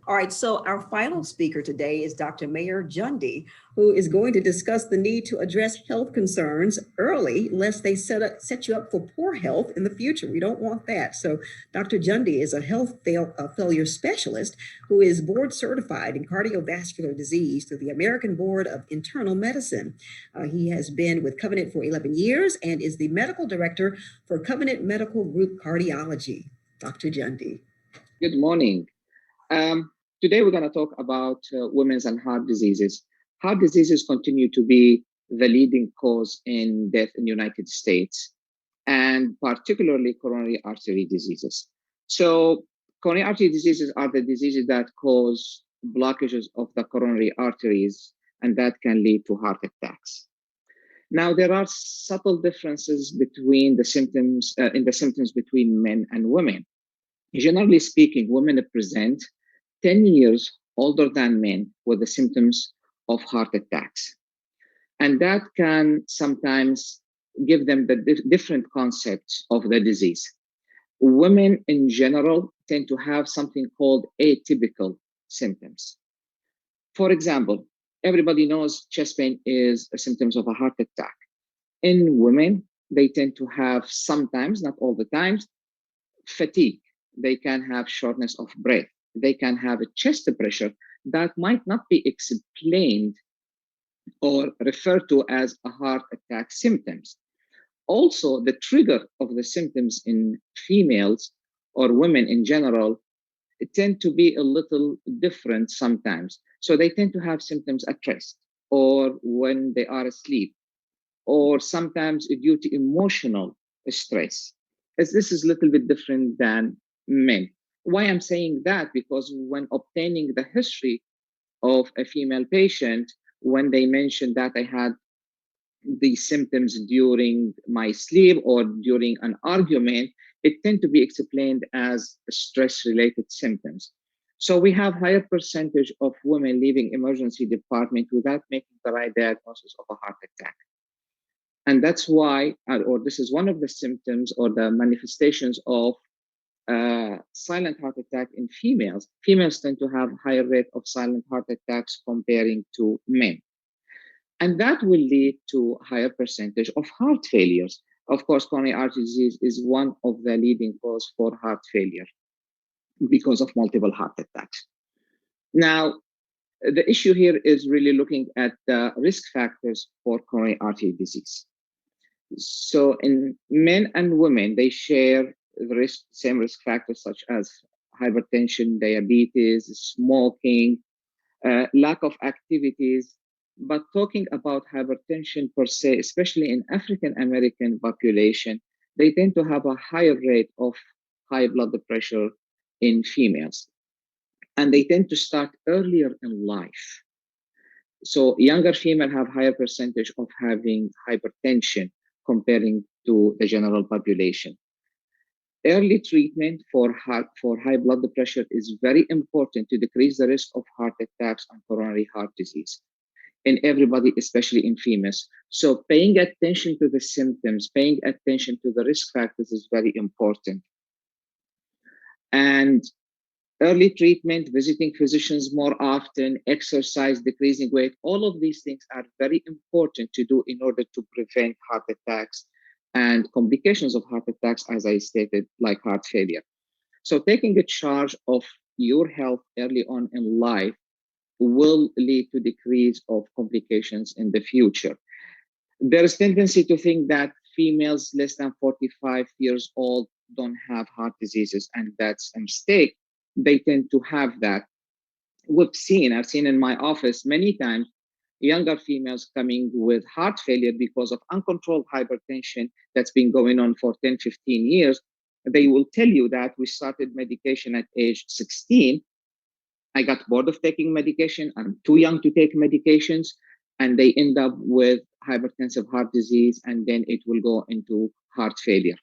All right, so our final speaker today is Dr. Mayor Jundi, who is going to discuss the need to address health concerns early, lest they set you up for poor health in the future. We don't want that. So, Dr. Jundi is a failure specialist who is board certified in cardiovascular disease through the American Board of Internal Medicine. He has been with Covenant for 11 years and is the medical director for Covenant Medical Group Cardiology. Dr. Jundi. Good morning. Today we're going to talk about women's and heart diseases. Heart diseases continue to be the leading cause in death in the United States, and particularly coronary artery diseases. So coronary artery diseases are the diseases that cause blockages of the coronary arteries, and that can lead to heart attacks. Now, there are subtle differences between the symptoms in the symptoms between men and women. Generally speaking, women present 10 years older than men with the symptoms of heart attacks. And that can sometimes give them the different concepts of the disease. Women in general tend to have something called atypical symptoms. For example, everybody knows chest pain is a symptom of a heart attack. In women, they tend to have sometimes, not all the times, fatigue. They can have shortness of breath. They can have a chest pressure that might not be explained or referred to as a heart attack symptoms. Also, the trigger of the symptoms in females or women in general tend to be a little different sometimes. So they tend to have symptoms at rest or when they are asleep, or sometimes due to emotional stress. As this is a little bit different than men. Why I'm saying that? Because when obtaining the history of a female patient, when they mentioned that I had these symptoms during my sleep or during an argument, it tend to be explained as stress-related symptoms. So we have higher percentage of women leaving emergency department without making the right diagnosis of a heart attack. And that's why, or this is one of the symptoms or the manifestations of silent heart attack in females. Females tend to have higher rate of silent heart attacks comparing to men. And that will lead to higher percentage of heart failures. Of course, coronary artery disease is one of the leading cause for heart failure because of multiple heart attacks. Now, the issue here is really looking at the risk factors for coronary artery disease. So in men and women, they share the same risk factors such as hypertension, diabetes, smoking, lack of activities. But talking about hypertension per se, especially in African American population, they tend to have a higher rate of high blood pressure in females. And they tend to start earlier in life. So younger female have higher percentage of having hypertension comparing to the general population. Early treatment for high blood pressure is very important to decrease the risk of heart attacks and coronary heart disease in everybody, especially in females. So paying attention to the symptoms, paying attention to the risk factors is very important. And early treatment, visiting physicians more often, exercise, decreasing weight, all of these things are very important to do in order to prevent heart attacks and complications of heart attacks, as I stated, like heart failure. So taking a charge of your health early on in life will lead to decrease of complications in the future. There is tendency to think that females less than 45 years old don't have heart diseases, and that's a mistake. They tend to have that. I've seen in my office many times younger females coming with heart failure because of uncontrolled hypertension that's been going on for 10, 15 years. They will tell you that we started medication at age 16. I got bored of taking medication. I'm too young to take medications. And they end up with hypertensive heart disease, and then it will go into heart failure.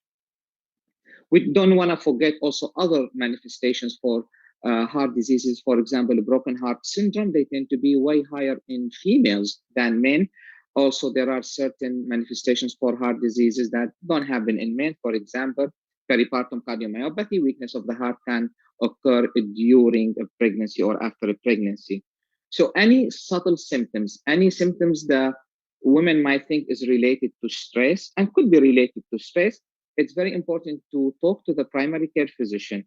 We don't want to forget also other manifestations for heart diseases. For example, broken heart syndrome, they tend to be way higher in females than men. Also, there are certain manifestations for heart diseases that don't happen in men. For example, Peripartum cardiomyopathy, weakness of the heart, can occur during a pregnancy or after a pregnancy. So any subtle symptoms, any symptoms that women might think is related to stress and could be related to stress, it's very important to talk to the primary care physician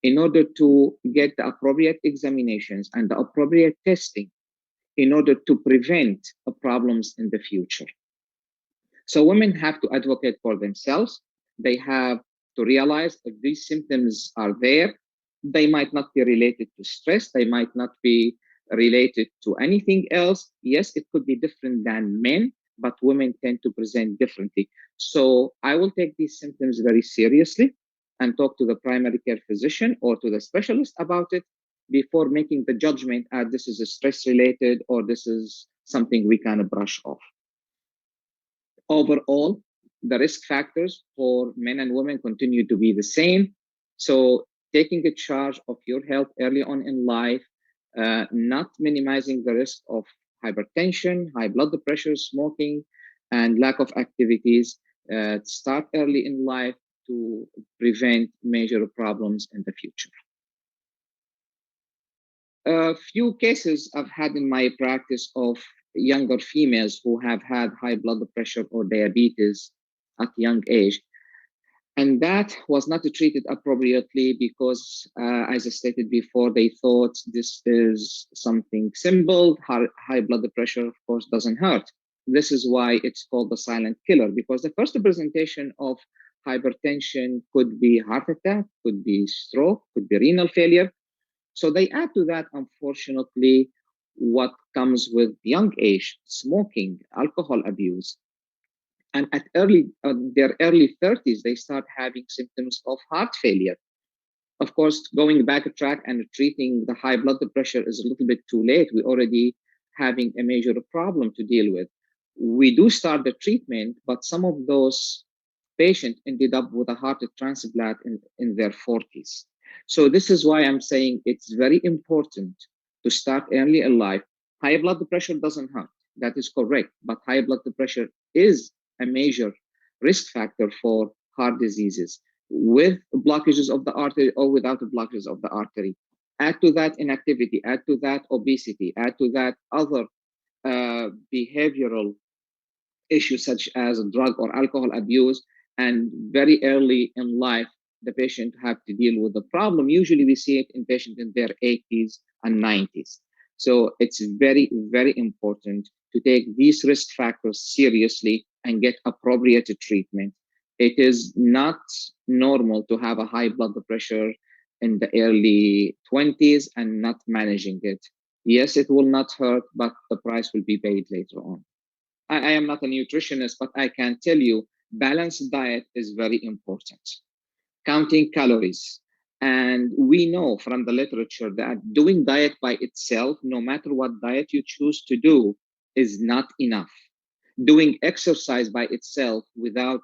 in order to get the appropriate examinations and the appropriate testing in order to prevent problems in the future. So women have to advocate for themselves. They have to realize if these symptoms are there, they might not be related to stress. They might not be related to anything else. Yes, it could be different than men, but women tend to present differently. So I will take these symptoms very seriously and talk to the primary care physician or to the specialist about it before making the judgment this is a stress related or this is something we kind of brush off. Overall, the risk factors for men and women continue to be the same. So taking a charge of your health early on in life, not minimizing the risk of hypertension, high blood pressure, smoking, and lack of activities. Start early in life to prevent major problems in the future. A few cases I've had in my practice of younger females who have had high blood pressure or diabetes at young age. And that was not treated appropriately because, as I stated before, they thought this is something simple. High blood pressure, of course, doesn't hurt. This is why it's called the silent killer, because the first presentation of hypertension could be heart attack, could be stroke, could be renal failure. So they add to that, unfortunately, what comes with young age, smoking, alcohol abuse. And at their early 30s, they start having symptoms of heart failure. Of course, going back a track and treating the high blood pressure is a little bit too late. We're already having a major problem to deal with. We do start the treatment, but some of those patients ended up with a heart transplant in their 40s. So this is why I'm saying it's very important to start early in life. High blood pressure doesn't hurt. That is correct. But high blood pressure is a major risk factor for heart diseases with blockages of the artery or without blockages of the artery. Add to that inactivity, add to that obesity, add to that other behavioral issues such as drug or alcohol abuse, and very early in life, the patient have to deal with the problem. Usually we see it in patients in their 80s and 90s. So it's very, very important to take these risk factors seriously and get appropriate treatment. It is not normal to have a high blood pressure in the early 20s and not managing it. Yes, it will not hurt, but the price will be paid later on. I am not a nutritionist, but I can tell you balanced diet is very important. Counting calories. And we know from the literature that doing diet by itself, no matter what diet you choose to do, is not enough. Doing exercise by itself without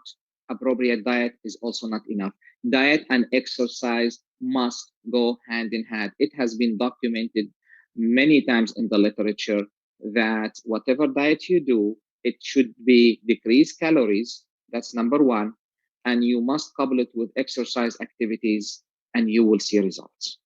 appropriate diet is also not enough. Diet and exercise must go hand in hand. It has been documented many times in the literature that whatever diet you do, it should be decreased calories. That's number one. And you must couple it with exercise activities and you will see results.